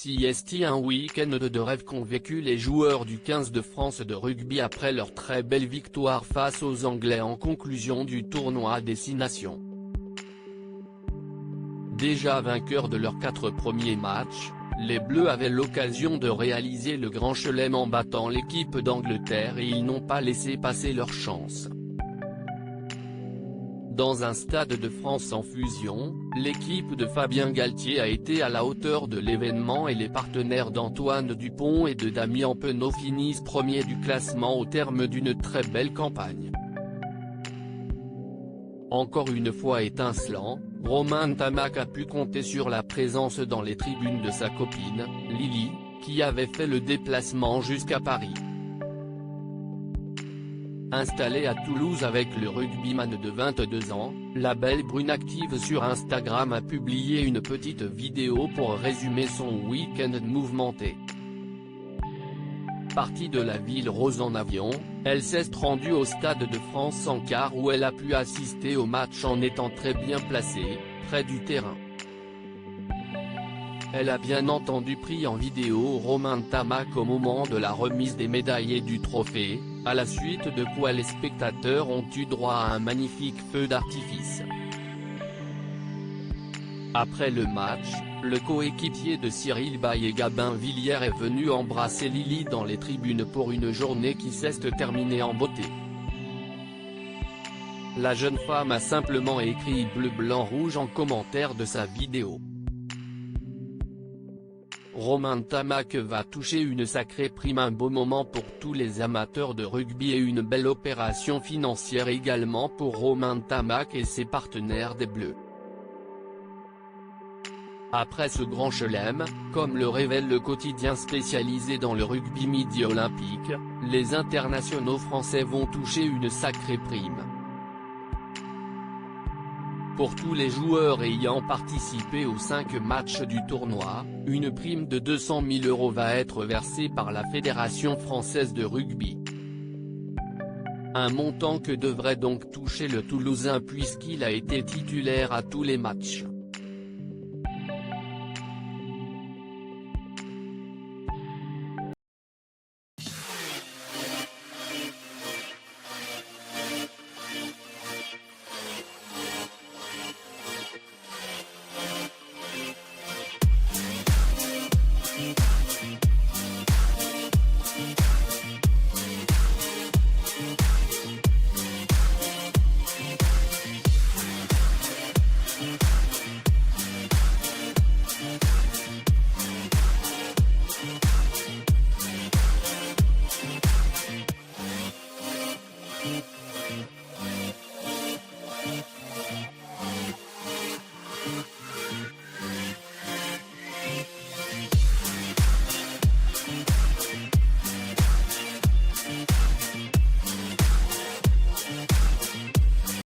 Si est un week-end de rêve qu'ont vécu les joueurs du 15 de France de rugby après leur très belle victoire face aux Anglais en conclusion du tournoi à destination. Déjà vainqueurs de leurs 4 premiers matchs, les Bleus avaient l'occasion de réaliser le grand chelem en battant l'équipe d'Angleterre et ils n'ont pas laissé passer leur chance. Dans un stade de France en fusion, l'équipe de Fabien Galtier a été à la hauteur de l'événement et les partenaires d'Antoine Dupont et de Damien Penaud finissent premiers du classement au terme d'une très belle campagne. Encore une fois étincelant, Romain Ntamack a pu compter sur la présence dans les tribunes de sa copine, Lily, qui avait fait le déplacement jusqu'à Paris. Installée à Toulouse avec le rugbyman de 22 ans, la belle brune active sur Instagram a publié une petite vidéo pour résumer son week-end mouvementé. Partie de la ville rose en avion, elle s'est rendue au Stade de France en car où elle a pu assister au match en étant très bien placée, près du terrain. Elle a bien entendu pris en vidéo Romain Ntamack au moment de la remise des médailles et du trophée, à la suite de quoi les spectateurs ont eu droit à un magnifique feu d'artifice. Après le match, le coéquipier de Cyril Bay Gabin Villière est venu embrasser Lily dans les tribunes pour une journée qui s'est terminée en beauté. La jeune femme a simplement écrit bleu-blanc-rouge en commentaire de sa vidéo. Romain Ntamack va toucher une sacrée prime, un beau moment pour tous les amateurs de rugby et une belle opération financière également pour Romain Ntamack et ses partenaires des Bleus. Après ce grand chelem, comme le révèle le quotidien spécialisé dans le rugby midi olympique, les internationaux français vont toucher une sacrée prime. Pour tous les joueurs ayant participé aux 5 matchs du tournoi, une prime de 200 000 € va être versée par la Fédération française de rugby. Un montant que devrait donc toucher le Toulousain puisqu'il a été titulaire à tous les matchs.